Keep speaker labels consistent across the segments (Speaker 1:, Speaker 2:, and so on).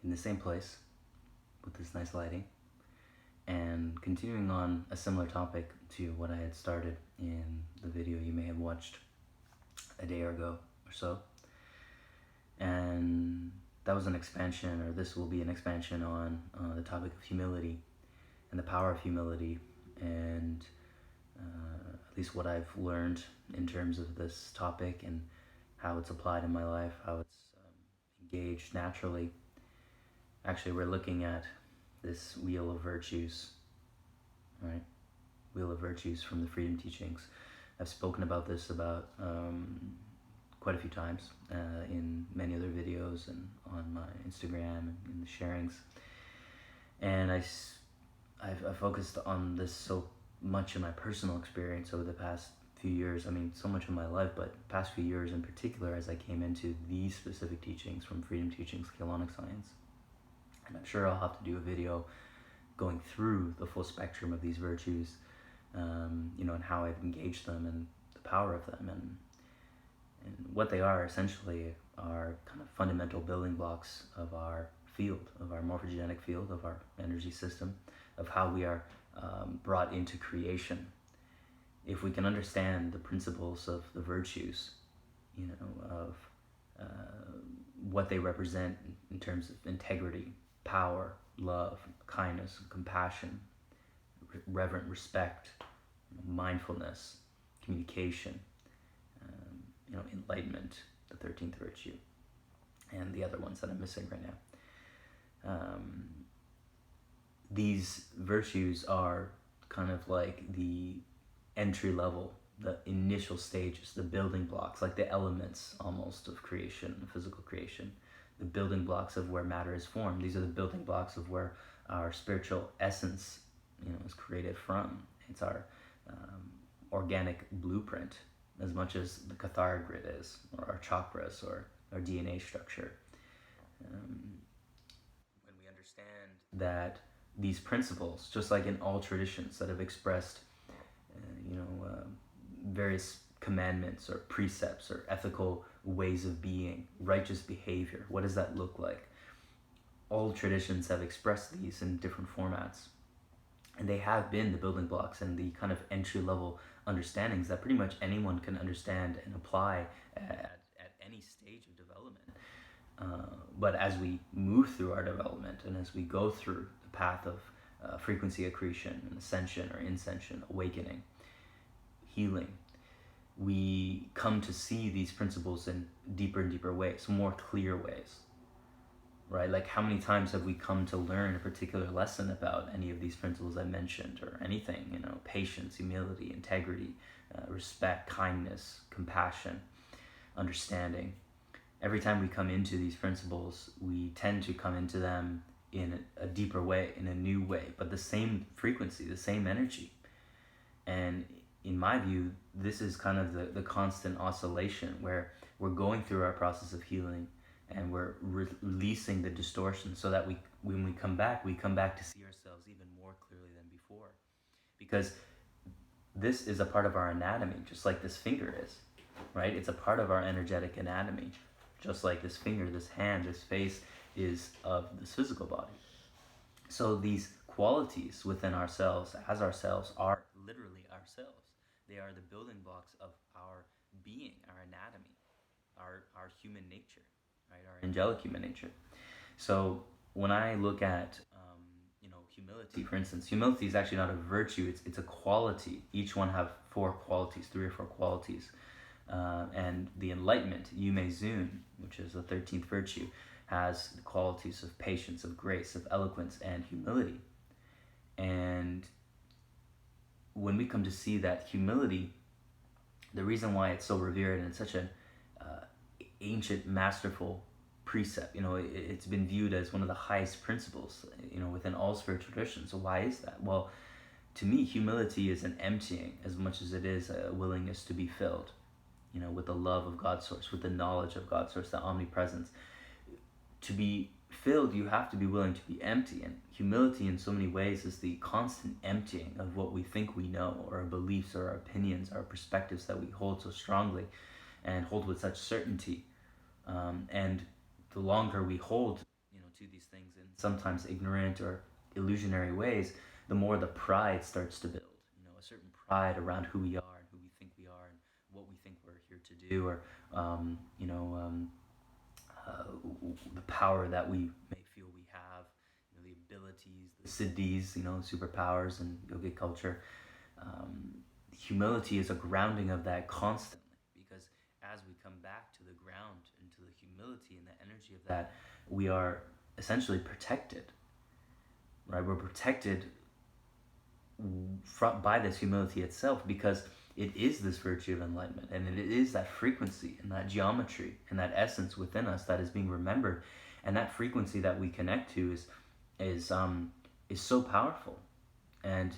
Speaker 1: in the same place with this nice lighting, and continuing on a similar topic to what I had started in the video you may have watched a day ago or so. And that was an expansion, or this will be an expansion on the topic of humility and the power of humility, and at least what I've learned in terms of this topic and how it's applied in my life, how it's engaged naturally. Actually, we're looking at this wheel of virtues, right? Wheel of virtues from the Freedom Teachings. I've spoken about this quite a few times in many other videos and on my Instagram and in the sharings. And I've focused on this so much in my personal experience over the past few years. I mean, so much in my life, but past few years in particular, as I came into these specific teachings from Freedom Teachings, Kahlonic Science. And I'm sure I'll have to do a video going through the full spectrum of these virtues, and how I've engaged them and the power of them, and what they are essentially are kind of fundamental building blocks of our field, of our morphogenic field, of our energy system, of how we are brought into creation. If we can understand the principles of the virtues, of what they represent in terms of integrity, power, love, kindness, compassion, reverent respect, mindfulness, communication, enlightenment, the 13th virtue, and the other ones that I'm missing right now. These virtues are kind of like the entry level, the initial stages, the building blocks, like the elements almost of creation, physical creation, the building blocks of where matter is formed. These are the building blocks of where our spiritual essence, is created from. It's our organic blueprint, as much as the Cathar grid is, or our chakras, or our DNA structure. When we understand that these principles, just like in all traditions that have expressed, various commandments or precepts or ethical ways of being, righteous behavior, what does that look like? All traditions have expressed these in different formats, and they have been the building blocks and the kind of entry-level understandings that pretty much anyone can understand and apply at any stage of development. But as we move through our development, and as we go through the path of frequency accretion and ascension or ascension, awakening, healing, we come to see these principles in deeper and deeper ways, more clear ways, right? Like, how many times have we come to learn a particular lesson about any of these principles I mentioned, or anything, patience, humility, integrity, respect, kindness, compassion, understanding. Every time we come into these principles, we tend to come into them in a deeper way, in a new way, but the same frequency, the same energy. And in my view, this is kind of the constant oscillation where we're going through our process of healing, and we're releasing the distortion, so that when we come back to see ourselves even more clearly than before. Because this is a part of our anatomy, just like this finger is, right? It's a part of our energetic anatomy, just like this finger, this hand, this face is of this physical body. So these qualities within ourselves, as ourselves, are literally ourselves. They are the building blocks of our being, our anatomy, our human nature, right? Our angelic human nature. So when I look at humility, for instance, humility is actually not a virtue, it's a quality. Each one have 4 qualities, 3 or 4 qualities. And the enlightenment, Yume Zun, which is the 13th virtue, has the qualities of patience, of grace, of eloquence, and humility. And when we come to see that humility, the reason why it's so revered and it's such an ancient, masterful precept, it's been viewed as one of the highest principles, within all spiritual traditions. So why is that? Well, to me, humility is an emptying as much as it is a willingness to be filled, with the love of God's source, with the knowledge of God's source, the omnipresence. To be filled, you have to be willing to be empty. And humility, in so many ways, is the constant emptying of what we think we know, or our beliefs, or our opinions, our perspectives that we hold so strongly and hold with such certainty. And the longer we hold, to these things in sometimes ignorant or illusionary ways, the more the pride starts to build. A certain pride around who we are and who we think we are and what we think we're here to do, or um, you know, um, uh, the power that we may feel we have, the abilities, the siddhis, superpowers in yogic culture. Humility is a grounding of that constantly, because as we come back to the ground and to the humility and the energy of that, we are essentially protected, right? We're protected by this humility itself, because it is this virtue of enlightenment, and it is that frequency and that geometry and that essence within us that is being remembered, and that frequency that we connect to is so powerful. And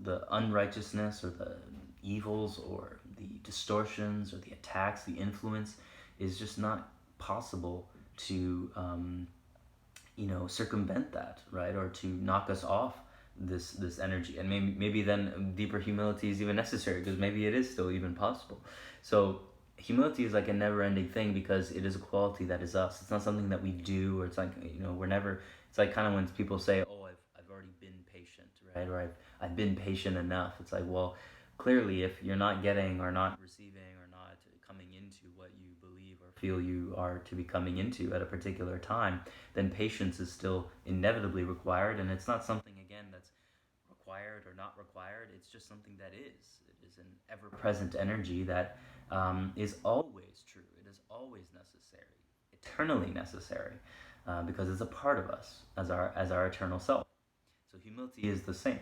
Speaker 1: the unrighteousness or the evils or the distortions or the attacks, the influence is just not possible to circumvent that, right? Or to knock us off this energy. And maybe then deeper humility is even necessary, because maybe it is still even possible. So humility is like a never-ending thing, because it is a quality that is us. It's not something that we do, or it's like, we're never. It's like kind of when people say, "Oh, I've already been patient," right? Or I've been patient enough. It's like, well, clearly, if you're not getting or not receiving or not coming into what you believe or feel you are to be coming into at a particular time, then patience is still inevitably required. And it's not something, again, that's required or not required. It's just something that is. It is an ever-present energy that is always true. It is always necessary, eternally necessary, because it's a part of us as our eternal self. So humility is the same,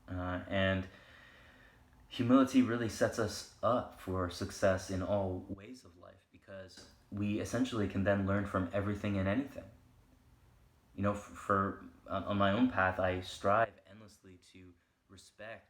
Speaker 1: and humility really sets us up for success in all ways of life, because we essentially can then learn from everything and anything. For on my own path, I strive endlessly to respect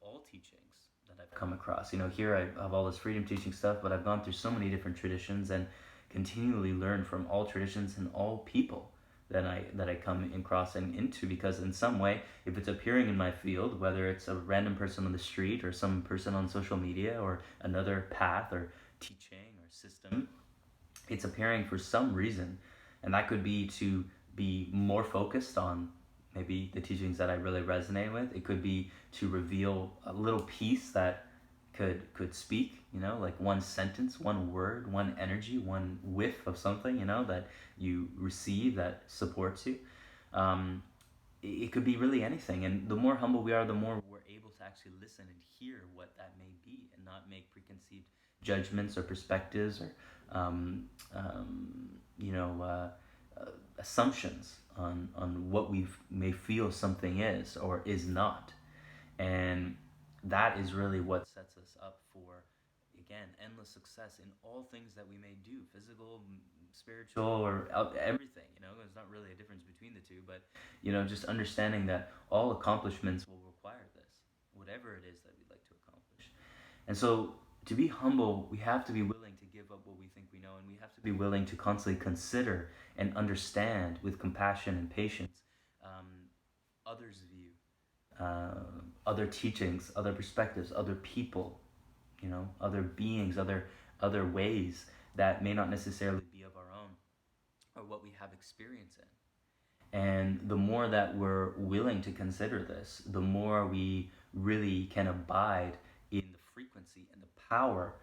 Speaker 1: all teachings that I've come across. Here I have all this freedom teaching stuff, but I've gone through so many different traditions and continually learn from all traditions and all people that I come across and into, because in some way, if it's appearing in my field, whether it's a random person on the street or some person on social media or another path or teaching or system, it's appearing for some reason, and that could be to be more focused on maybe the teachings that I really resonate with. It could be to reveal a little piece that could speak, like one sentence, one word, one energy, one whiff of something, that you receive that supports you. It could be really anything. And the more humble we are, the more we're able to actually listen and hear what that may be, and not make preconceived judgments or perspectives or, assumptions on what we may feel something is or is not. And that is really what sets us up for, again, endless success in all things that we may do, physical, spiritual, or everything. There's not really a difference between the two, but just understanding that all accomplishments will require this, whatever it is that we'd like to accomplish. And so to be humble, we have to be willing to give up what we think we know, and we have to be willing to constantly consider and understand with compassion and patience others' view, other teachings, other perspectives, other people, other beings, other ways that may not necessarily be of our own or what we have experience in. And the more that we're willing to consider this, the more we really can abide in the frequency and the power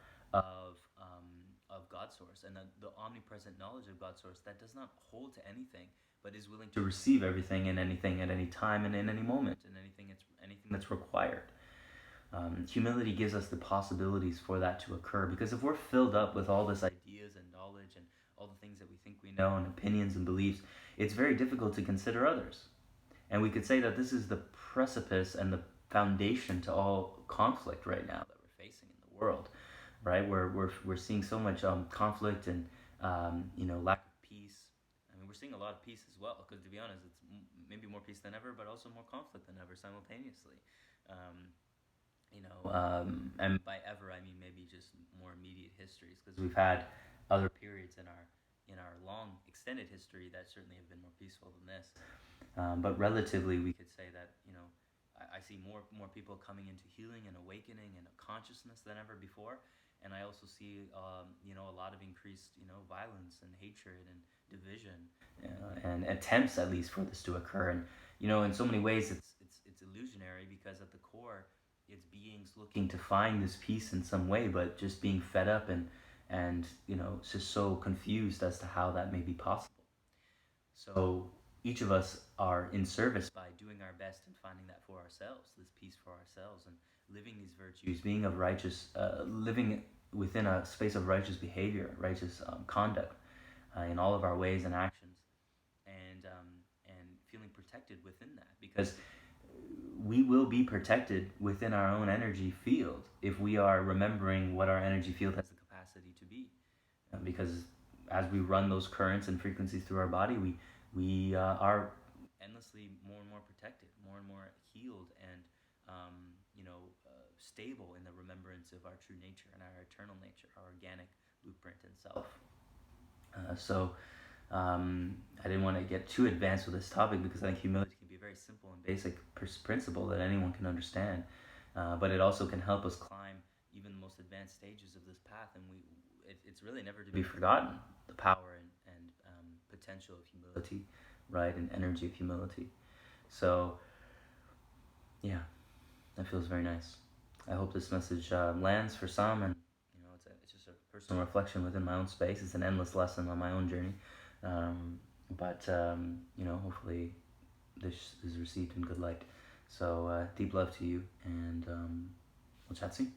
Speaker 1: of God Source, and the omnipresent knowledge of God Source that does not hold to anything, but is willing to receive everything and anything at any time and in any moment, and anything that's required. Humility gives us the possibilities for that to occur, because if we're filled up with all this ideas and knowledge and all the things that we think we know and opinions and beliefs, it's very difficult to consider others. And we could say that this is the precipice and the foundation to all conflict right now that we're facing in the world, right? We're seeing so much conflict and lack of peace. I mean, we're seeing a lot of peace as well, because to be honest, it's maybe more peace than ever, but also more conflict than ever simultaneously. And by ever I mean maybe just more immediate histories, because we've had other periods in our long extended history that certainly have been more peaceful than this. But relatively, we could say that I see more people coming into healing and awakening and a consciousness than ever before, And I also see, a lot of increased, violence and hatred and division, and attempts, at least, for this to occur. And in so many ways, it's illusionary, because at the core, it's beings looking to find this peace in some way, but just being fed up and just so confused as to how that may be possible. So each of us are in service by doing our best and finding that for ourselves, this peace for ourselves, and living these virtues, being of righteous, living within a space of righteous behavior, righteous conduct in all of our ways and actions, and feeling protected within that, because we will be protected within our own energy field if we are remembering what our energy field has the capacity to be. Because as we run those currents and frequencies through our body, we are endlessly more and more protected, more and more healed, and stable in the remembrance of our true nature and our eternal nature, our organic blueprint and self. I didn't want to get too advanced with this topic, because I think humility can be a very simple and basic principle that anyone can understand, but it also can help us climb even the most advanced stages of this path. And it's really never to be forgotten, the power and potential of humility, right, and energy of humility. So, yeah, that feels very nice. I hope this message lands for some, and it's just a personal reflection within my own space. It's an endless lesson on my own journey, but hopefully this is received in good light. So deep love to you, and we'll chat soon.